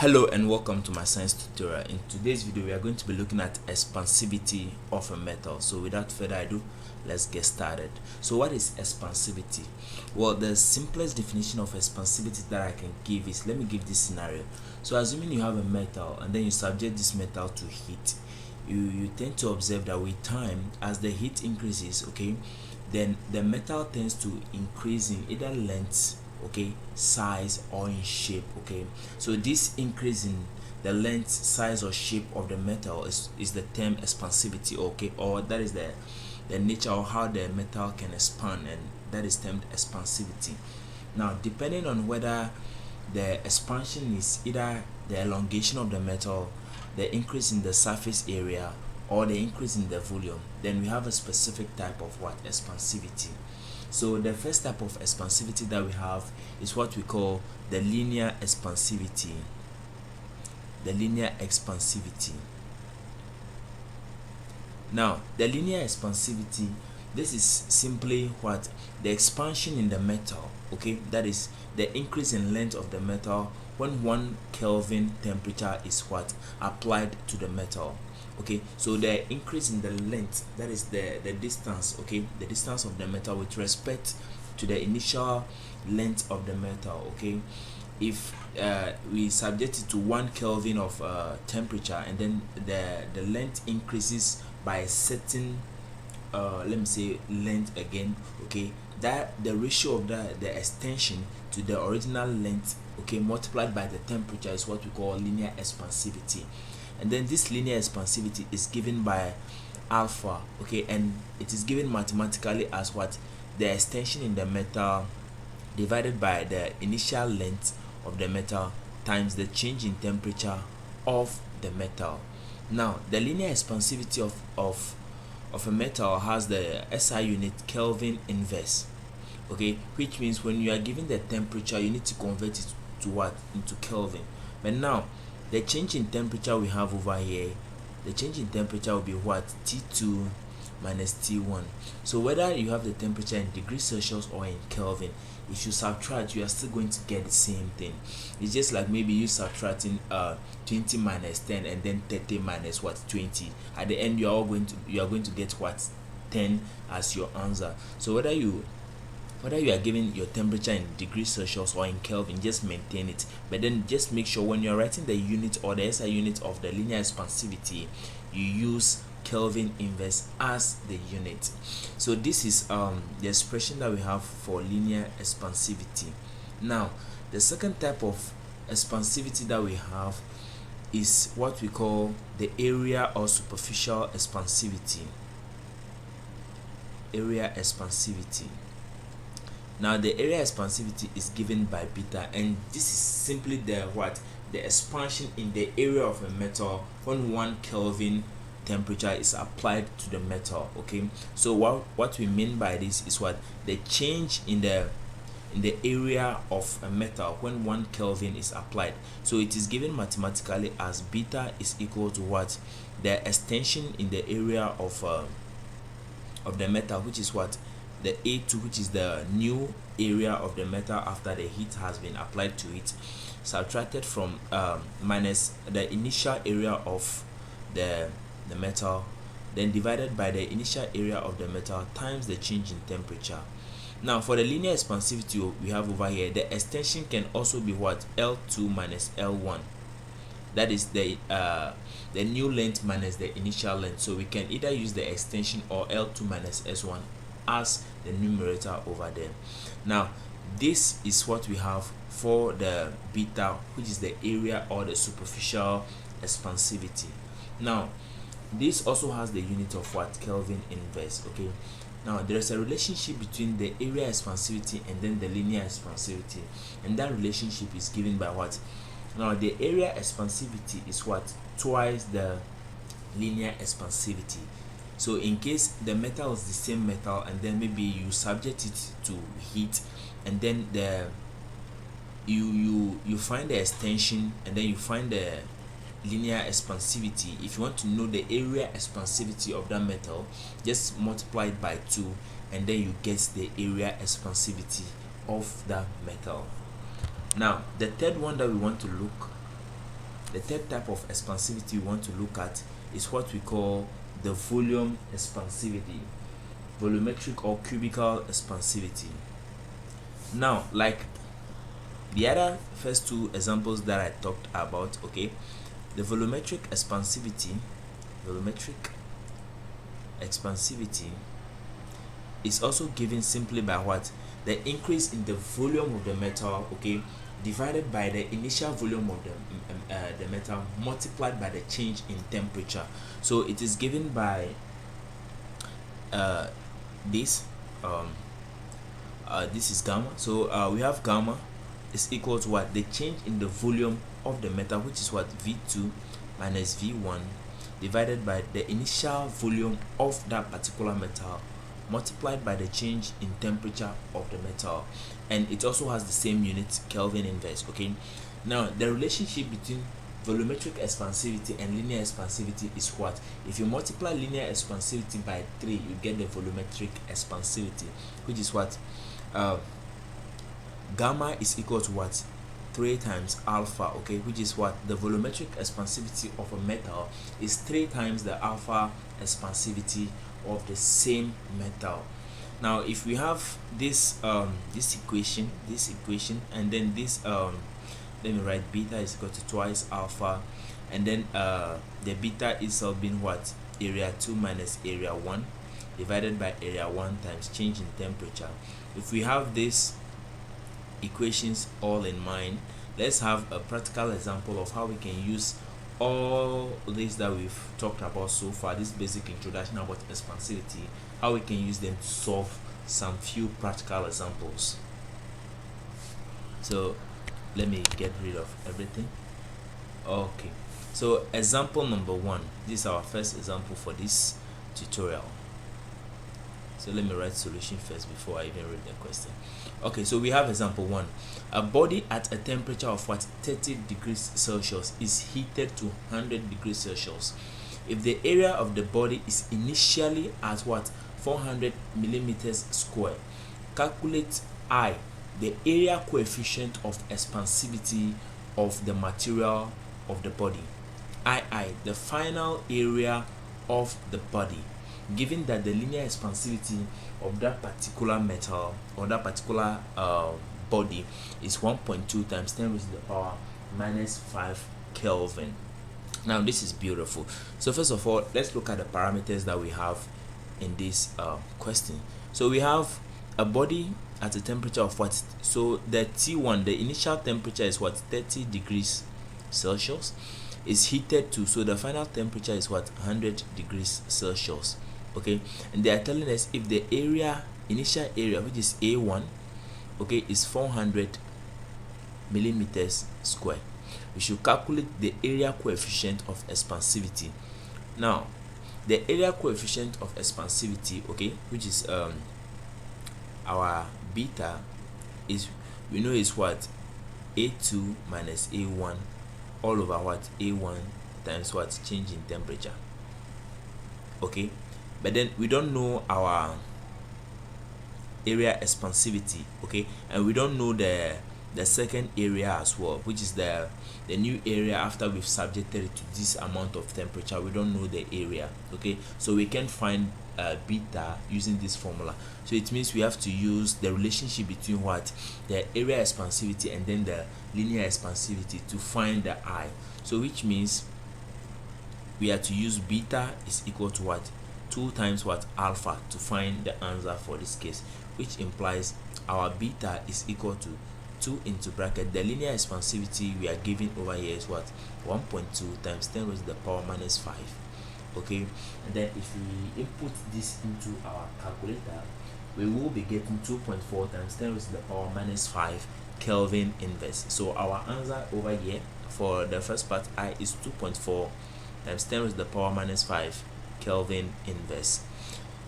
Hello and welcome to my science tutorial. In today's video we are going to be looking at expansivity of a metal. So without further ado, let's get started. So what is expansivity? Well, the simplest definition of expansivity that I can give is, let me give this scenario. So assuming you have a metal and then you subject this metal to heat, you tend to observe that with time, as the heat increases, okay, then the metal tends to increase in either length, okay, size, or in shape. Okay, so this increase in the length, size, or shape of the metal is the term expansivity. Okay, or that is the nature of how the metal can expand, and that is termed expansivity. Now, depending on whether the expansion is either the elongation of the metal, the increase in the surface area, or the increase in the volume, then we have a specific type of what expansivity. So the first type of expansivity that we have is what we call the linear expansivity. The linear expansivity. Now, the linear expansivity, this is simply what the expansion in the metal, okay, that is the increase in length of the metal when 1 Kelvin temperature is what applied to the metal. Okay, so the increase in the length, that is the distance, okay, the distance of the metal with respect to the initial length of the metal. Okay, if we subject it to 1 Kelvin of temperature, and then the length increases by a certain let me say length again, okay, that the ratio of the extension to the original length, okay, multiplied by the temperature is what we call linear expansivity. And then this linear expansivity is given by alpha, okay, and it is given mathematically as what the extension in the metal divided by the initial length of the metal times the change in temperature of the metal. Now, the linear expansivity of a metal has the SI unit Kelvin inverse, okay, which means when you are given the temperature, you need to convert it to what? Into Kelvin. But now, the change in temperature we have over here, the change in temperature will be what? T2 minus T1. So whether you have the temperature in degrees Celsius or in Kelvin, if you subtract, you are still going to get the same thing. It's just like maybe you subtracting 20 minus 10 and then 30 minus what? 20. At the end, you are going to get what? 10 as your answer. So whether you are given your temperature in degrees Celsius or in Kelvin, just maintain it. But then just make sure when you're writing the unit or the SI unit of the linear expansivity, you use Kelvin inverse as the unit. So this is the expression that we have for linear expansivity. Now, the second type of expansivity that we have is what we call the area or superficial expansivity. Area expansivity. Now, the area expansivity is given by beta, and this is simply the expansion in the area of a metal when 1 Kelvin temperature is applied to the metal. Okay, so what we mean by this is what the change in the area of a metal when 1 Kelvin is applied. So it is given mathematically as beta is equal to what? The extension in the area of the metal, which is what? The A2, which is the new area of the metal after the heat has been applied to it, subtracted from minus the initial area of the metal, then divided by the initial area of the metal times the change in temperature. Now, for the linear expansivity we have over here, the extension can also be what? L2 minus L1. That is the new length minus the initial length. So we can either use the extension or L2 minus S1 as the numerator over there. Now, this is what we have for the beta, which is the area or the superficial expansivity. Now, this also has the unit of what? Kelvin inverse. Okay, now there is a relationship between the area expansivity and then the linear expansivity, and that relationship is given by what? Now, the area expansivity is what? Twice the linear expansivity. So in case the metal is the same metal, and then maybe you subject it to heat, and then you find the extension, and then you find the linear expansivity. If you want to know the area expansivity of that metal, just multiply it by 2, and then you get the area expansivity of that metal. Now, the third one that we want to look The third type of expansivity we want to look at is what we call the volume expansivity, volumetric or cubical expansivity. Now, like the other first two examples that I talked about, okay, the volumetric expansivity is also given simply by what? The increase in the volume of the metal, okay, divided by the initial volume of the metal multiplied by the change in temperature. So it is given by this is gamma. So we have gamma is equal to what? The change in the volume of the metal, which is what? V2 minus V1 divided by the initial volume of that particular metal multiplied by the change in temperature of the metal, and it also has the same unit, Kelvin inverse. Okay, now the relationship between volumetric expansivity and linear expansivity is what? If you multiply linear expansivity by 3, you get the volumetric expansivity, which is what? Gamma is equal to what? 3 times alpha, okay, which is what? The volumetric expansivity of a metal is 3 times the alpha expansivity of the same metal. Now if we have this equation, and then this let me write beta is equal to twice alpha, and then the beta itself being what? Area 2 minus area 1 divided by area 1 times change in temperature. If we have these equations all in mind, let's have a practical example of how we can use all this that we've talked about so far, this basic introduction about expansivity, how we can use them to solve some few practical examples. So let me get rid of everything. Okay, so example number 1, this is our first example for this tutorial. So let me write solution first before I even read the question. Okay, so we have example 1. A body at a temperature of what? 30 degrees Celsius is heated to 100 degrees Celsius. If the area of the body is initially at what? 400 millimeters square, calculate I, the area coefficient of expansivity of the material of the body. I, the final area of the body, given that the linear expansivity of that particular metal or that particular body is 1.2 times 10 raised to the power minus 5 Kelvin. Now this is beautiful. So first of all, let's look at the parameters that we have in this question. So we have a body at a temperature of what? So the T1, the initial temperature is what? 30 degrees Celsius, is heated to, so the final temperature is what? 100 degrees Celsius. Okay, and they are telling us if the area, initial area, which is A1, okay, is 400 millimeters square, we should calculate the area coefficient of expansivity. Now the area coefficient of expansivity, okay, which is our beta, is, we know is what? A2 minus A1 all over what? A1 times what? Change in temperature. Okay, but then we don't know our area expansivity, okay, and we don't know the second area as well, which is the new area after we've subjected it to this amount of temperature. We don't know the area, okay, so we can find beta using this formula. So it means we have to use the relationship between what? The area expansivity and then the linear expansivity to find the I. So which means we have to use beta is equal to what? 2 times what? Alpha, to find the answer for this case, which implies our beta is equal to 2 into bracket the linear expansivity we are given over here is what? 1.2 times 10 raised to the power minus 5. Okay, and then if we input this into our calculator, we will be getting 2.4 times 10 raised to the power minus 5 Kelvin inverse. So our answer over here for the first part, I, is 2.4 times 10 raised to the power minus 5 Kelvin inverse.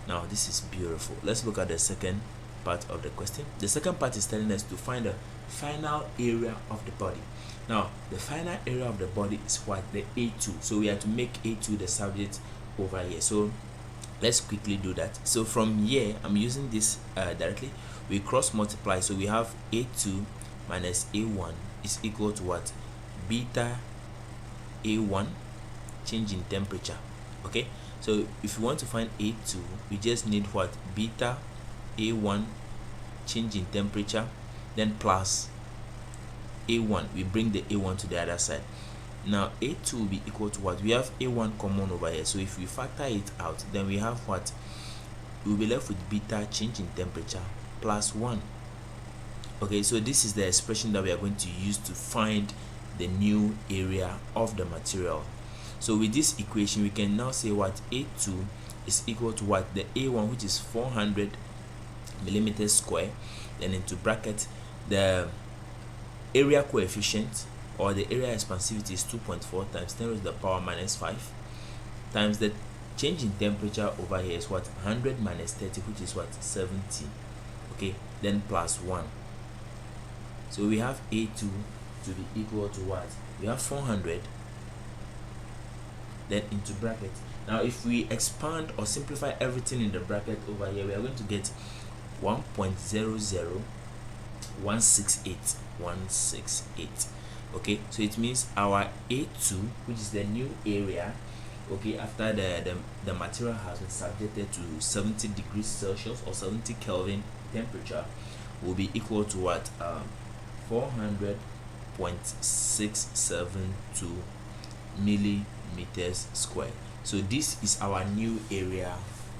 Now this is beautiful. Let's look at the second part of the question. The second part is telling us to find the final area of the body. Now the final area of the body is what? The A2. So we have to make A2 the subject over here. So let's quickly do that. So from here, I'm using this directly. We cross multiply, so we have A2 minus A1 is equal to what? Beta A1 change in temperature. Okay, so if you want to find A2, we just need what? Beta A1 change in temperature, then plus A1. We bring the A1 to the other side. Now A2 will be equal to what? We have A1 common over here, so if we factor it out, then we have what? We'll be left with beta change in temperature plus 1. Okay, so this is the expression that we are going to use to find the new area of the material. So with this equation, we can now say what? A2 is equal to what? The A1, which is 400 millimeters square, then into bracket the area coefficient, or the area expansivity, is 2.4 times 10 raised to the power minus 5, times the change in temperature over here is what? 100 minus 30, which is what? 70. Okay, then plus 1. So we have A2 to be equal to what? We have 400, then into bracket. Now if we expand or simplify everything in the bracket over here, we are going to get 1.00168. Okay, so it means our A2, which is the new area, okay, after the material has been subjected to 70 degrees Celsius or 70 Kelvin temperature, will be equal to what? 400.672 millimeters square. So this is our new area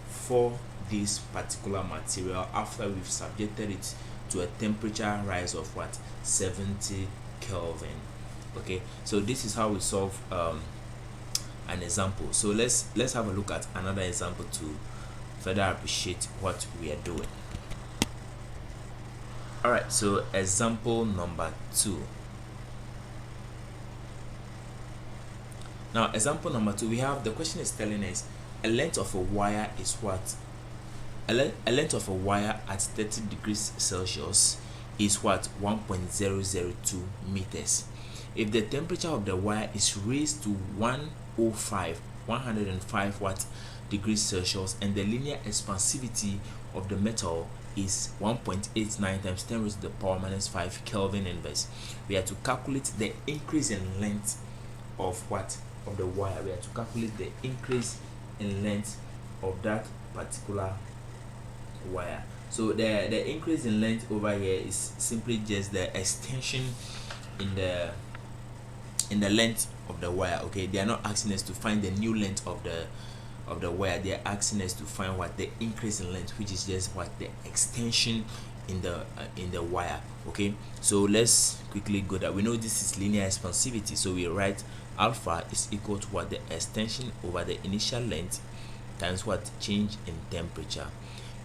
for this particular material after we've subjected it to a temperature rise of what? 70 Kelvin. Okay, so this is how we solve an example. So let's have a look at another example to further appreciate what we are doing. All right, so example number 2. Now example number 2, we have, the question is telling us a length of a wire is what? A length of a wire at 30 degrees Celsius is what? 1.002 meters. If the temperature of the wire is raised to 105 what degrees Celsius, and the linear expansivity of the metal is 1.89 times 10 raised to the power minus 5 Kelvin inverse, we have to calculate the increase in length of what? Of the wire. We have to calculate the increase in length of that particular wire. So the increase in length over here is simply just the extension in the length of the wire. Okay, they are not asking us to find the new length of the wire. They are asking us to find what? The increase in length, which is just what? The extension in the wire. Okay, so let's quickly go that. We know this is linear expansivity, so we write alpha is equal to what? The extension over the initial length times what? Change in temperature.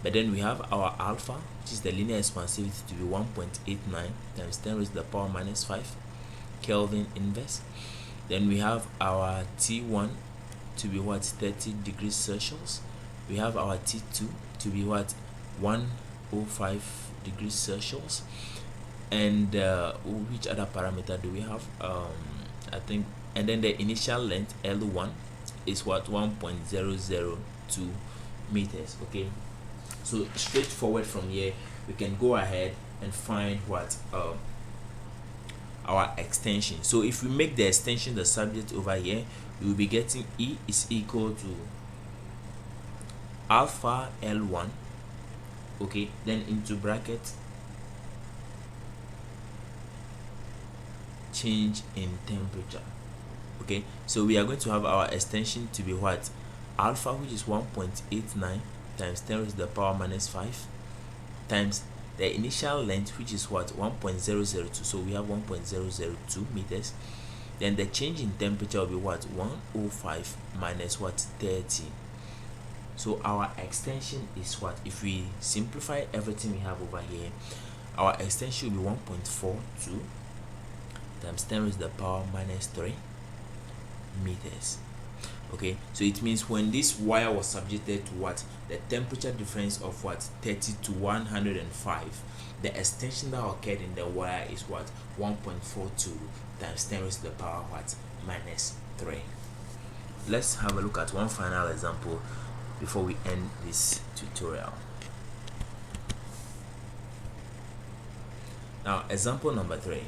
But then we have our alpha, which is the linear expansivity, to be 1.89 times 10 raised to the power minus 5 Kelvin inverse. Then we have our T1 to be what? 30 degrees Celsius. We have our T2 to be what? 105 degrees Celsius. And which other parameter do we have? I think, and then the initial length L1 is what? 1.002 meters. Okay, so straightforward from here, we can go ahead and find what? Our extension. So if we make the extension the subject over here, we will be getting E is equal to alpha L1, okay, then into bracket change in temperature. Okay, so we are going to have our extension to be what? Alpha, which is 1.89 times 10 raised to the power minus 5 times the initial length, which is what? 1.002. so we have 1.002 meters. Then the change in temperature will be what? 105 minus what? 30. So our extension is what? If we simplify everything we have over here, our extension will be 1.42 times 10 raised to the power minus 3 meters. Okay, so it means when this wire was subjected to what? The temperature difference of what? 30 to 105, the extension that occurred in the wire is what? 1.42 times 10 raised to the power what? Minus 3. Let's have a look at one final example before we end this tutorial. Now example number 3.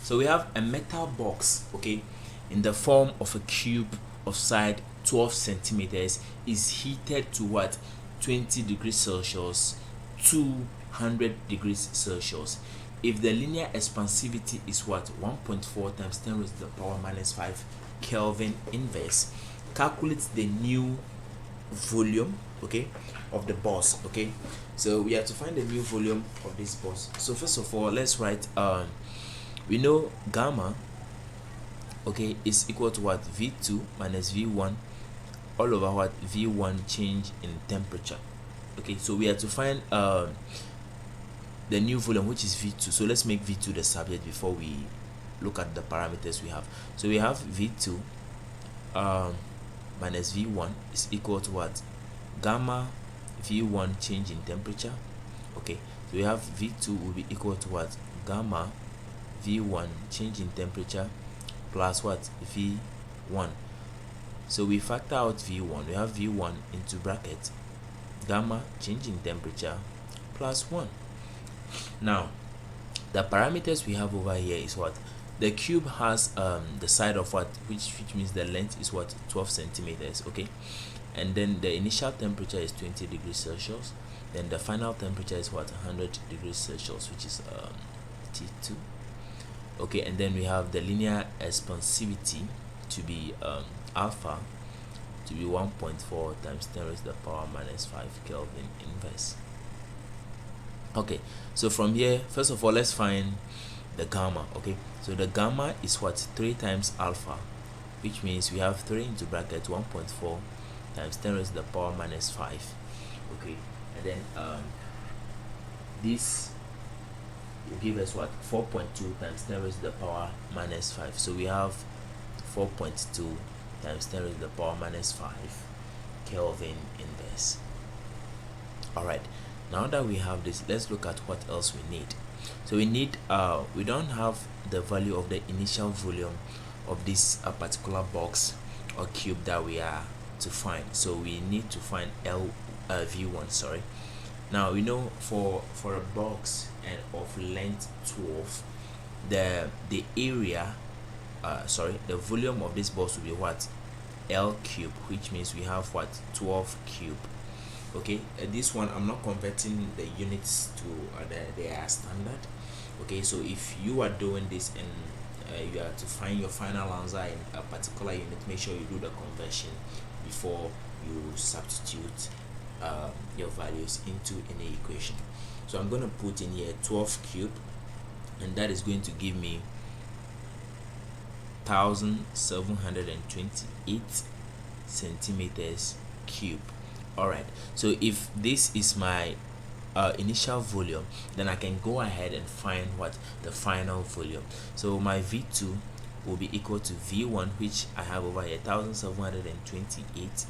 So we have a metal box, okay, in the form of a cube of side 12 centimeters is heated to what? 20 degrees Celsius, 200 degrees Celsius. If the linear expansivity is what? 1.4 times 10 raised to the power minus 5 Kelvin inverse, calculate the new volume, okay, of the box. Okay, so we have to find the new volume of this box. So first of all, let's write we know gamma, okay, is equal to what? V2 minus V1 all over what? V1 change in temperature. Okay, so we have to find the new volume, which is V2. So let's make V2 the subject before we look at the parameters we have. So we have V2 minus V1 is equal to what? Gamma V1 change in temperature. Okay, so we have V2 will be equal to what? Gamma V1 change in temperature plus what? V1. So we factor out V1. We have V1 into bracket gamma change in temperature plus 1. Now the parameters we have over here is what? The cube has the side of what? Which means the length is what? 12 centimeters. Okay, and then the initial temperature is 20 degrees Celsius, then the final temperature is what? 100 degrees Celsius, which is T2. Okay, and then we have the linear expansivity to be alpha to be 1.4 times 10 raised to the power minus 5 Kelvin inverse. Okay, so from here, first of all, let's find the gamma. Okay, so the gamma is what? 3 times alpha, which means we have 3 into bracket 1.4 times 10 raised to the power minus 5. Okay, and then this will give us what? 4.2 times 10 raised to the power minus 5. So we have 4.2 times 10 raised to the power minus 5 Kelvin inverse. All right, now that we have this, let's look at what else we need. So we need we don't have the value of the initial volume of this particular box or cube that we are to find, so we need to find V1. Sorry. Now we know for a box and of length 12, the area the volume of this box will be what? L cube, which means we have what? 12 cube. Okay, this one I'm not converting the units to their standard. Okay, so if you are doing this and you are to find your final answer in a particular unit, make sure you do the conversion before you substitute your values into any equation. So I'm going to put in here 12 cube, and that is going to give me 1728 centimeters cube. All right, so if this is my initial volume, then I can go ahead and find what? The final volume. So my V2 will be equal to V1, which I have over here, 1728,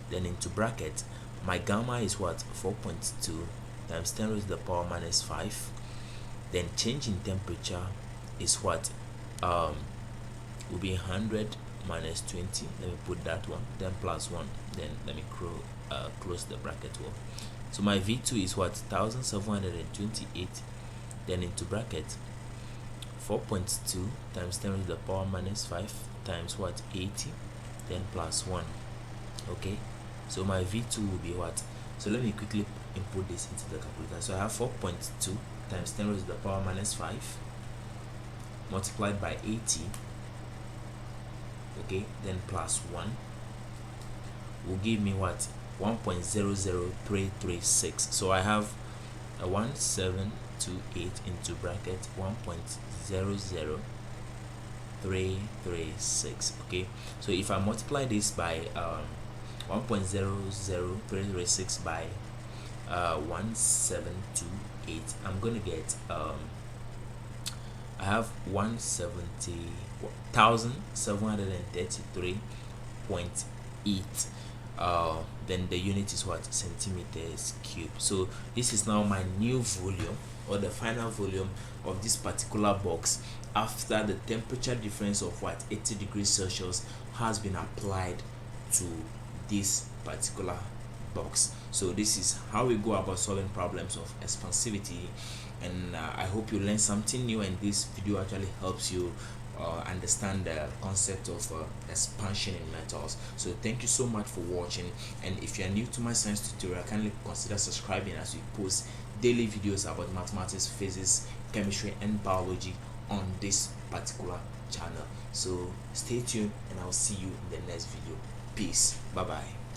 then into bracket my gamma is what? 4.2 times 10 raised to the power minus 5, then change in temperature is what? Will be 100 minus 20. Let me put that one, then plus 1, then let me close the bracket well. So my V2 is what? 1728, then into bracket 4.2 times 10 raised to the power minus 5 times what? 80, then plus 1. Okay, so my V2 will be what? So let me quickly input this into the calculator. So I have 4.2 times 10 raised to the power minus 5 multiplied by 80, okay, then plus 1 will give me what? 1.00336. so I have a 1728 into bracket 1.00336. okay, so if I multiply this by 1.00336 by 1728, I'm gonna get I have 170,733.8. Then the unit is what? Centimeters cube. So this is now my new volume, or the final volume of this particular box after the temperature difference of what? 80 degrees Celsius has been applied to this particular box. So this is how we go about solving problems of expansivity and I hope you learned something new, and this video actually helps you understand the concept of expansion in metals. So thank you so much for watching, and if you are new to my science tutorial, kindly consider subscribing as we post daily videos about mathematics, physics, chemistry and biology on this particular channel. So stay tuned, and I'll see you in the next video. Peace. Bye bye.